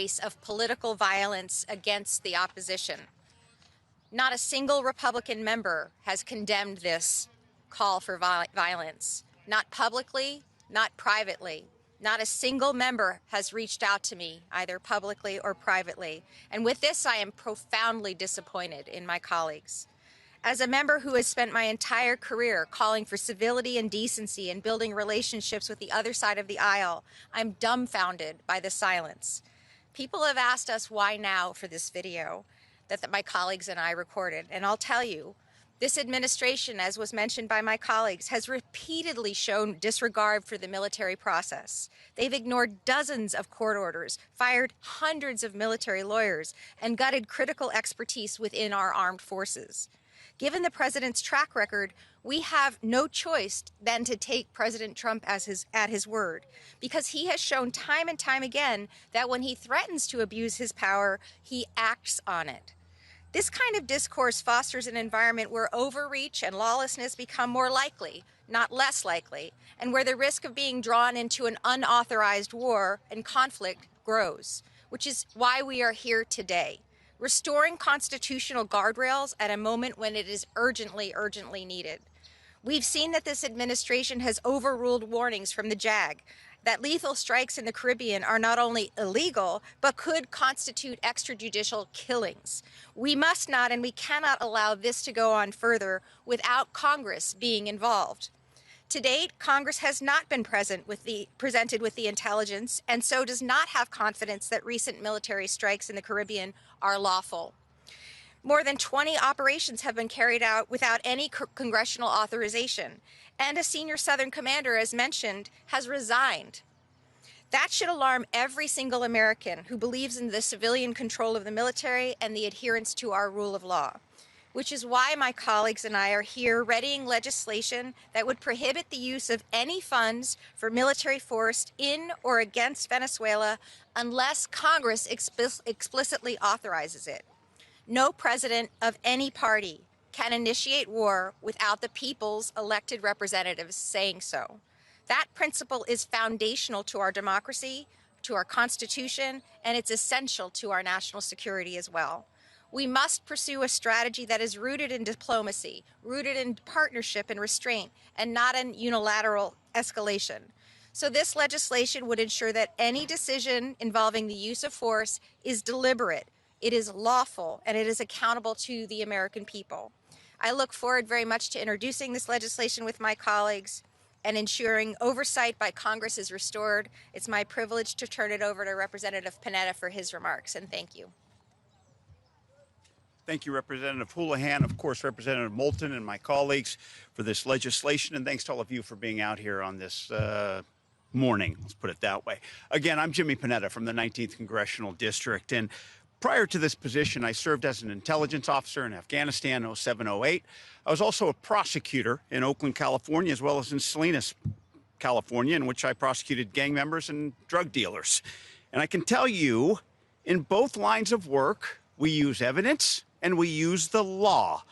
face of political violence against the opposition. Not a single Republican member has condemned this call for violence, not publicly, not privately. Not a single member has reached out to me, either publicly or privately. And with this, I am profoundly disappointed in my colleagues. As a member who has spent my entire career calling for civility and decency and building relationships with the other side of the aisle, I'm dumbfounded by the silence. People have asked us why now for this video that my colleagues and I recorded, and I'll tell you, this administration, as was mentioned by my colleagues, has repeatedly shown disregard for the military process. They've ignored dozens of court orders, fired hundreds of military lawyers, and gutted critical expertise within our armed forces. Given the president's track record, we have no choice than to take President Trump at his word, because he has shown time and time again that when he threatens to abuse his power, he acts on it. This kind of discourse fosters an environment where overreach and lawlessness become more likely, not less likely, and where the risk of being drawn into an unauthorized war and conflict grows, which is why we are here today, restoring constitutional guardrails at a moment when it is urgently, urgently needed. We've seen that this administration has overruled warnings from the JAG that lethal strikes in the Caribbean are not only illegal, but could constitute extrajudicial killings. We must not and we cannot allow this to go on further without Congress being involved. To date, Congress has not been presented with the intelligence, and so does not have confidence that recent military strikes in the Caribbean are lawful. More than 20 operations have been carried out without any congressional authorization, and a senior Southern commander, as mentioned, has resigned. That should alarm every single American who believes in the civilian control of the military and the adherence to our rule of law, which is why my colleagues and I are here readying legislation that would prohibit the use of any funds for military force in or against Venezuela unless Congress explicitly authorizes it. No president of any party can initiate war without the people's elected representatives saying so. That principle is foundational to our democracy, to our Constitution, and it's essential to our national security as well. We must pursue a strategy that is rooted in diplomacy, rooted in partnership and restraint, and not in unilateral escalation. So this legislation would ensure that any decision involving the use of force is deliberate, it is lawful, and it is accountable to the American people. I look forward very much to introducing this legislation with my colleagues and ensuring oversight by Congress is restored. It's my privilege to turn it over to Representative Panetta for his remarks, and thank you. Thank you, Representative Houlihan, of course, Representative Moulton and my colleagues for this legislation, and thanks to all of you for being out here on this morning, let's put it that way. Again, I'm Jimmy Panetta from the 19th Congressional District, and prior to this position, I served as an intelligence officer in Afghanistan in 07-08. I was also a prosecutor in Oakland, California, as well as in Salinas, California, in which I prosecuted gang members and drug dealers. And I can tell you, in both lines of work, we use evidence and we use the law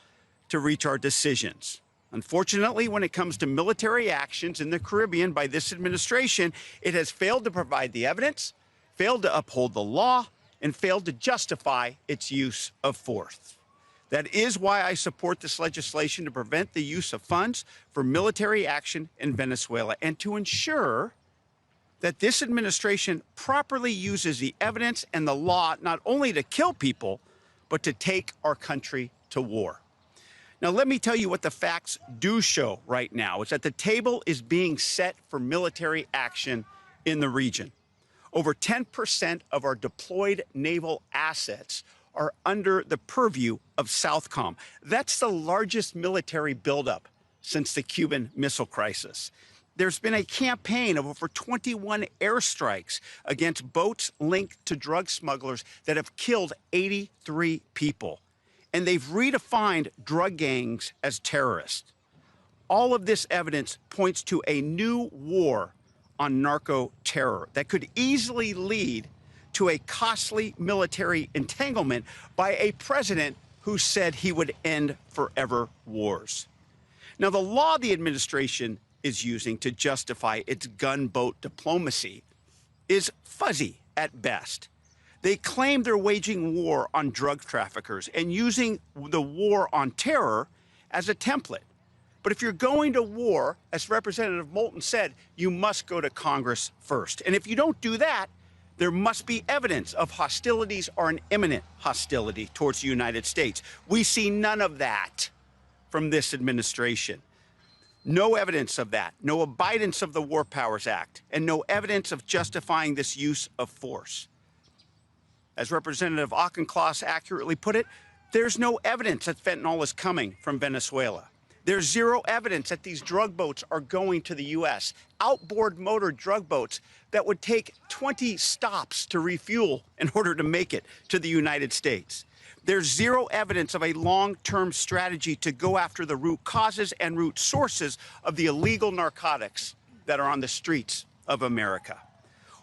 to reach our decisions. Unfortunately, when it comes to military actions in the Caribbean by this administration, it has failed to provide the evidence, failed to uphold the law, and failed to justify its use of force. That is why I support this legislation to prevent the use of funds for military action in Venezuela and to ensure that this administration properly uses the evidence and the law not only to kill people, but to take our country to war. Now, let me tell you what the facts do show right now. It's that the table is being set for military action in the region. Over 10% of our deployed naval assets are under the purview of Southcom. That's the largest military buildup since the Cuban Missile Crisis. There's been a campaign of over 21 airstrikes against boats linked to drug smugglers that have killed 83 people. And they've redefined drug gangs as terrorists. All of this evidence points to a new war on narco terror that could easily lead to a costly military entanglement by a president who said he would end forever wars. Now, the law the administration is using to justify its gunboat diplomacy is fuzzy at best. They claim they're waging war on drug traffickers and using the war on terror as a template. But if you're going to war, as Representative Moulton said, you must go to Congress first. And if you don't do that, there must be evidence of hostilities or an imminent hostility towards the United States. We see none of that from this administration. No evidence of that, no abidance of the War Powers Act, and no evidence of justifying this use of force. As Representative Auchincloss accurately put it, there's no evidence that fentanyl is coming from Venezuela. There's zero evidence that these drug boats are going to the U.S. Outboard motor drug boats that would take 20 stops to refuel in order to make it to the United States. There's zero evidence of a long-term strategy to go after the root causes and root sources of the illegal narcotics that are on the streets of America.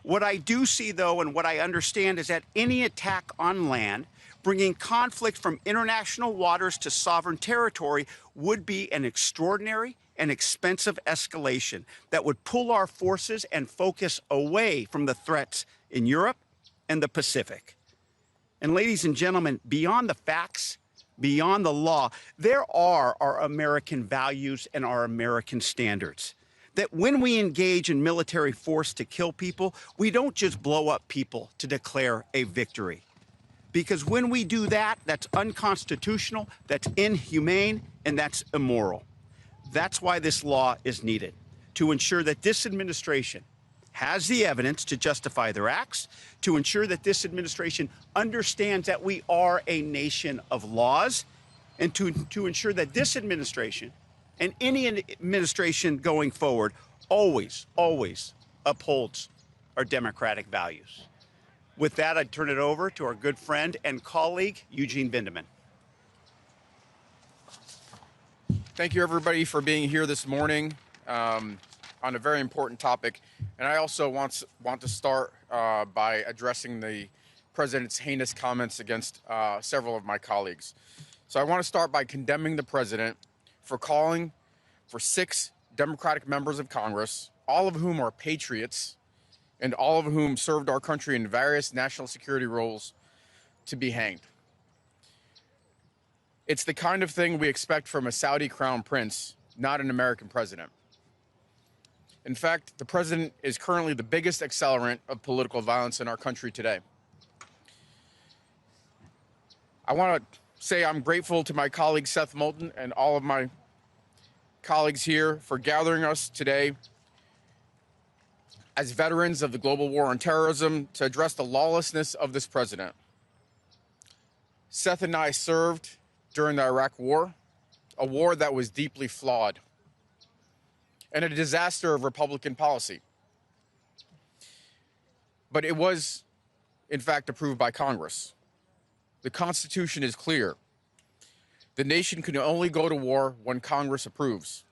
What I do see, though, and what I understand is that any attack on land, bringing conflict from international waters to sovereign territory, would be an extraordinary and expensive escalation that would pull our forces and focus away from the threats in Europe and the Pacific. And ladies and gentlemen, beyond the facts, beyond the law, there are our American values and our American standards. That when we engage in military force to kill people, we don't just blow up people to declare a victory. Because when we do that, that's unconstitutional, that's inhumane, and that's immoral. That's why this law is needed, to ensure that this administration has the evidence to justify their acts, to ensure that this administration understands that we are a nation of laws, and to ensure that this administration and any administration going forward always upholds our democratic values. With that, I'd turn it over to our good friend and colleague, Eugene Vindeman. Thank you, everybody, for being here this morning on a very important topic. And I also want to start by addressing the president's heinous comments against several of my colleagues. So I want to start by condemning the president for calling for 6 Democratic members of Congress, all of whom are patriots, and all of whom served our country in various national security roles, to be hanged. It's the kind of thing we expect from a Saudi crown prince, not an American president. In fact, the president is currently the biggest accelerant of political violence in our country today. I want to say I'm grateful to my colleague Seth Moulton and all of my colleagues here for gathering us today as veterans of the global war on terrorism to address the lawlessness of this president. Seth and I served during the Iraq War, a war that was deeply flawed and a disaster of Republican policy. But it was, in fact, approved by Congress. The Constitution is clear. The nation can only go to war when Congress approves.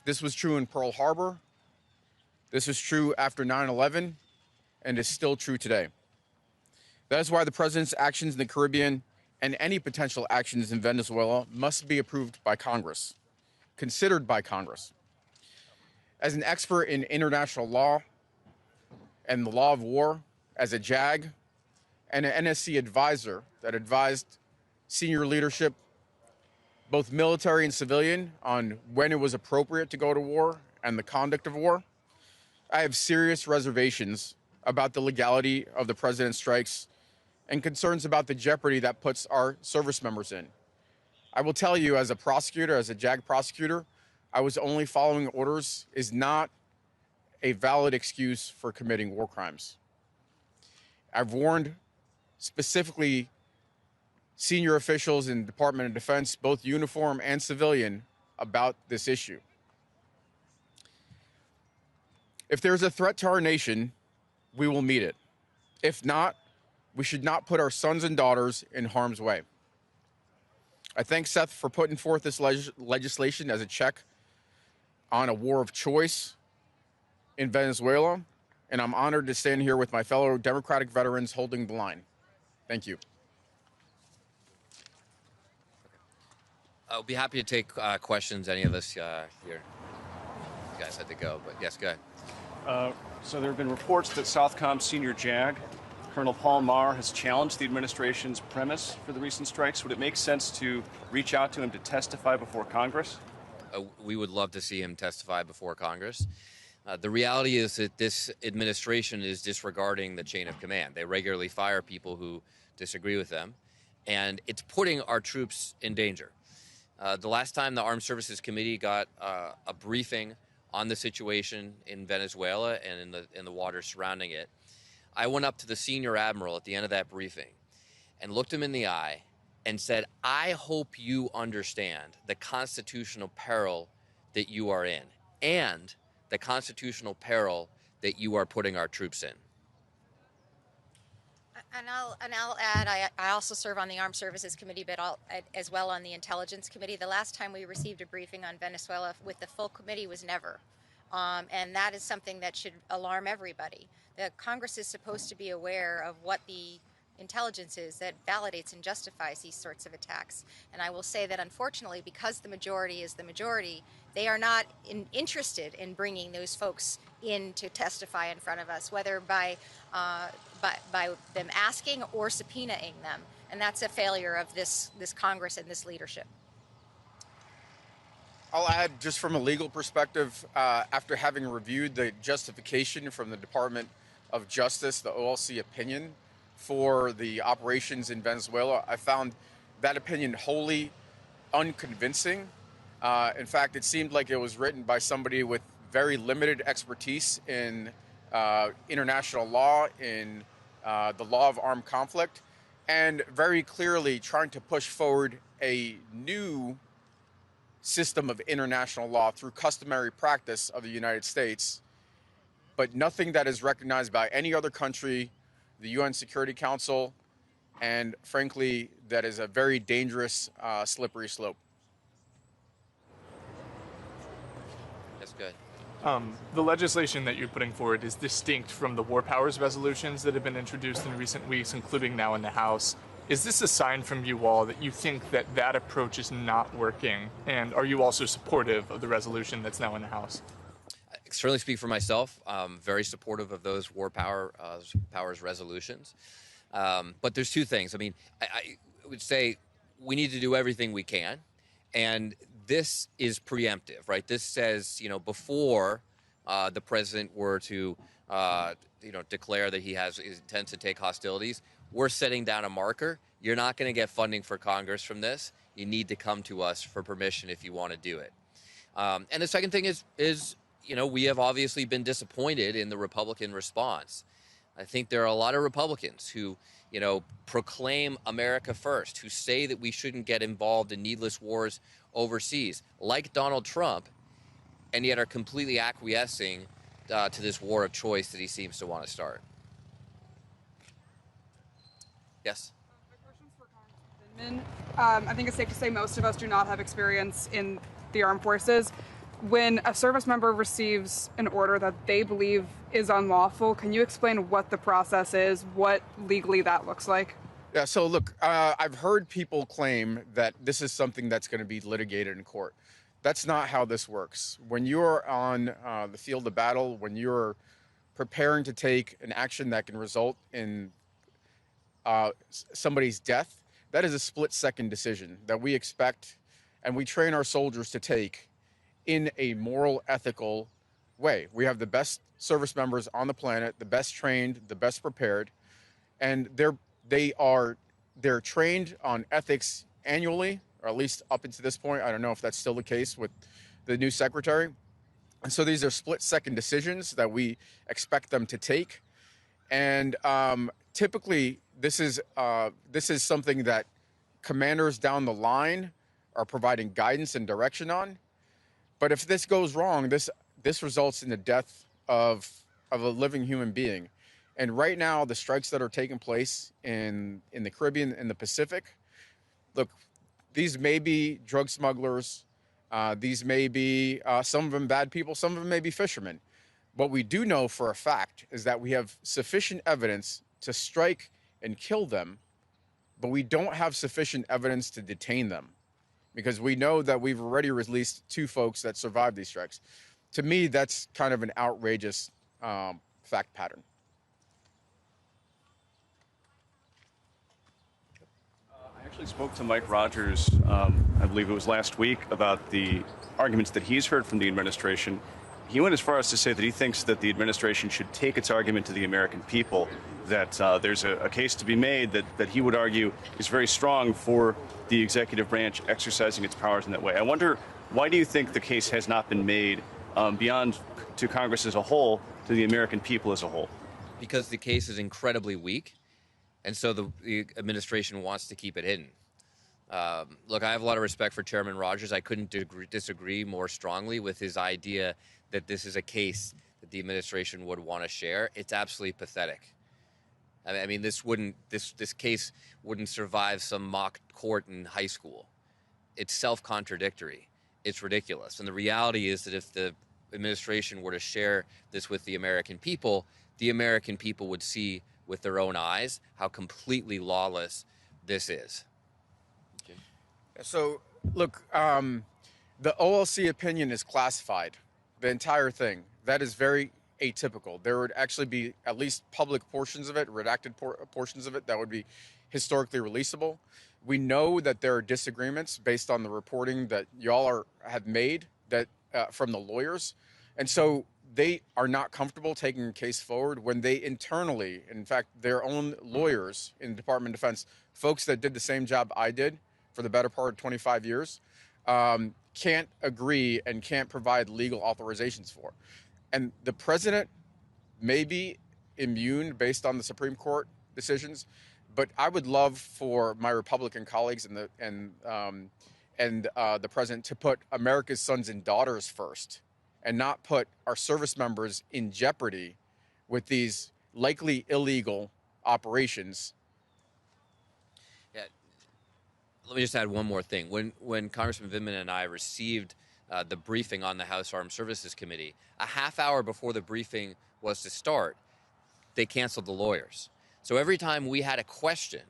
This was true in Pearl Harbor. This is true after 9/11, and is still true today. That is why the president's actions in the Caribbean and any potential actions in Venezuela must be approved by Congress, considered by Congress. As an expert in international law and the law of war, as a JAG and an NSC advisor that advised senior leadership, both military and civilian, on when it was appropriate to go to war and the conduct of war, I have serious reservations about the legality of the president's strikes and concerns about the jeopardy that puts our service members in. I will tell you, as a prosecutor, as a JAG prosecutor, I was only following orders is not a valid excuse for committing war crimes. I've warned specifically senior officials in the Department of Defense, both uniform and civilian, about this issue. If there's a threat to our nation, we will meet it. If not, we should not put our sons and daughters in harm's way. I thank Seth for putting forth this legislation as a check on a war of choice in Venezuela, and I'm honored to stand here with my fellow Democratic veterans holding the line. Thank you. I'll be happy to take questions, any of us here. You guys had to go, but yes, go ahead. So there have been reports that Southcom's senior JAG Colonel Paul Maher has challenged the administration's premise for the recent strikes. Would it make sense to reach out to him to testify before Congress? We would love to see him testify before Congress. The reality is that this administration is disregarding the chain of command. They regularly fire people who disagree with them, and it's putting our troops in danger. The last time the Armed Services Committee got a briefing on the situation in Venezuela and in the waters surrounding it, I went up to the senior admiral at the end of that briefing and looked him in the eye and said, I hope you understand the constitutional peril that you are in and the constitutional peril that you are putting our troops in. And I'll add, I also serve on the Armed Services Committee, but as well on the Intelligence Committee. The last time we received a briefing on Venezuela with the full committee was never. And that is something that should alarm everybody. The Congress is supposed to be aware of what the intelligence is that validates and justifies these sorts of attacks. And I will say that unfortunately, because the majority is the majority, they are not interested in bringing those folks in to testify in front of us, whether by them asking or subpoenaing them. And that's a failure of this Congress and this leadership. I'll add, just from a legal perspective, after having reviewed the justification from the Department of Justice, the OLC opinion for the operations in Venezuela, I found that opinion wholly unconvincing. In fact, it seemed like it was written by somebody with very limited expertise in international law, in the law of armed conflict, and very clearly trying to push forward a new system of international law through customary practice of the United States, but nothing that is recognized by any other country, the UN Security Council, and frankly, that is a very dangerous, slippery slope. That's good. The legislation that you're putting forward is distinct from the war powers resolutions that have been introduced in recent weeks, including now in the House. Is this a sign from you all that you think that that approach is not working? And are you also supportive of the resolution that's now in the House? I can certainly speak for myself. I'm very supportive of those war powers resolutions. But there's two things. I mean, I would say we need to do everything we can. And this is preemptive, right? This says, before the president were to, declare that he intends to take hostilities, we're setting down a marker. You're not going to get funding for Congress from this. You need to come to us for permission if you want to do it. And the second thing is, we have obviously been disappointed in the Republican response. I think there are a lot of Republicans who, proclaim America first, who say that we shouldn't get involved in needless wars overseas, like Donald Trump, and yet are completely acquiescing to this war of choice that he seems to want to start. Yes? My question's for Congressman Vindman. I think it's safe to say most of us do not have experience in the armed forces. When a service member receives an order that they believe is unlawful, can you explain what the process is, what legally that looks like? Yeah, so look, I've heard people claim that this is something that's going to be litigated in court. That's not how this works. When you're on the field of battle, when you're preparing to take an action that can result in somebody's death, that is a split-second decision that we expect and we train our soldiers to take in a moral, ethical way. We have the best service members on the planet, the best trained, the best prepared, and they're trained on ethics annually, or at least up until this point. I don't know if that's still the case with the new secretary. And so these are split-second decisions that we expect them to take. And typically, this is something that commanders down the line are providing guidance and direction on. But if this goes wrong, this results in the death of a living human being. And right now, the strikes that are taking place in the Caribbean and the Pacific, look, these may be drug smugglers. These may be, some of them bad people, some of them may be fishermen. What we do know for a fact is that we have sufficient evidence to strike and kill them, but we don't have sufficient evidence to detain them, because we know that we've already released 2 folks that survived these strikes. To me, that's kind of an outrageous fact pattern. actually spoke to Mike Rogers, I believe it was last week, about the arguments that he's heard from the administration. He went as far as to say that he thinks that the administration should take its argument to the American people, that there's a case to be made that he would argue is very strong for the executive branch exercising its powers in that way. I wonder, why do you think the case has not been made beyond to Congress as a whole, to the American people as a whole? Because the case is incredibly weak, and so the administration wants to keep it hidden. Look, I have a lot of respect for Chairman Rogers. I couldn't disagree more strongly with his idea that this is a case that the administration would want to share. It's absolutely pathetic. I mean, this case wouldn't survive some mock court in high school. It's self-contradictory. It's ridiculous. And the reality is that if the administration were to share this with the American people would see with their own eyes how completely lawless this is. Okay. So, look, the OLC opinion is classified, the entire thing. That is very atypical. There would actually be at least public portions of it, redacted portions of it, that would be historically releasable. We know that there are disagreements based on the reporting that y'all have made that from the lawyers. And so they are not comfortable taking a case forward when they internally, in fact, their own lawyers in the Department of Defense, folks that did the same job I did for the better part of 25 years, can't agree and can't provide legal authorizations for. And the president may be immune based on the Supreme Court decisions, but I would love for my Republican colleagues and the president to put America's sons and daughters first, and not put our service members in jeopardy with these likely illegal operations. Yeah. Let me just add one more thing. When Congressman Vindman and I received the briefing on the House Armed Services Committee, a half hour before the briefing was to start, they canceled the lawyers. So every time we had a question,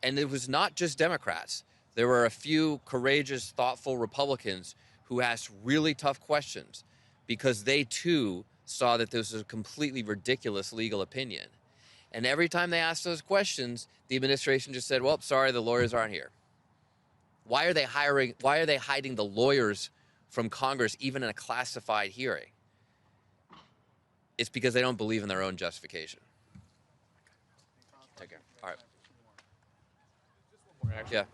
and it was not just Democrats, there were a few courageous, thoughtful Republicans who asked really tough questions because they too saw that this was a completely ridiculous legal opinion. And every time they asked those questions, the administration just said, well, sorry, the lawyers aren't here. Why are they hiding the lawyers from Congress even in a classified hearing? It's because they don't believe in their own justification. Take care. All right. Yeah.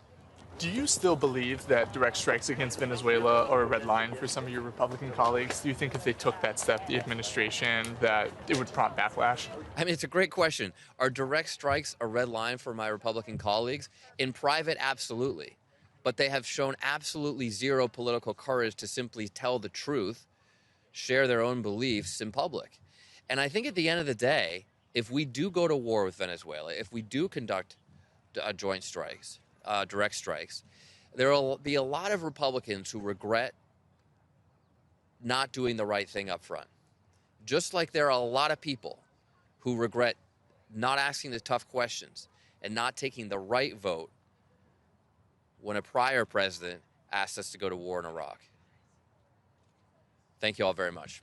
Do you still believe that direct strikes against Venezuela are a red line for some of your Republican colleagues? Do you think if they took that step, the administration, that it would prompt backlash? I mean, it's a great question. Are direct strikes a red line for my Republican colleagues? In private, absolutely. But they have shown absolutely zero political courage to simply tell the truth, share their own beliefs in public. And I think at the end of the day, if we do go to war with Venezuela, if we do conduct joint strikes, direct strikes, there will be a lot of Republicans who regret not doing the right thing up front. Just like there are a lot of people who regret not asking the tough questions and not taking the right vote when a prior president asked us to go to war in Iraq. Thank you all very much.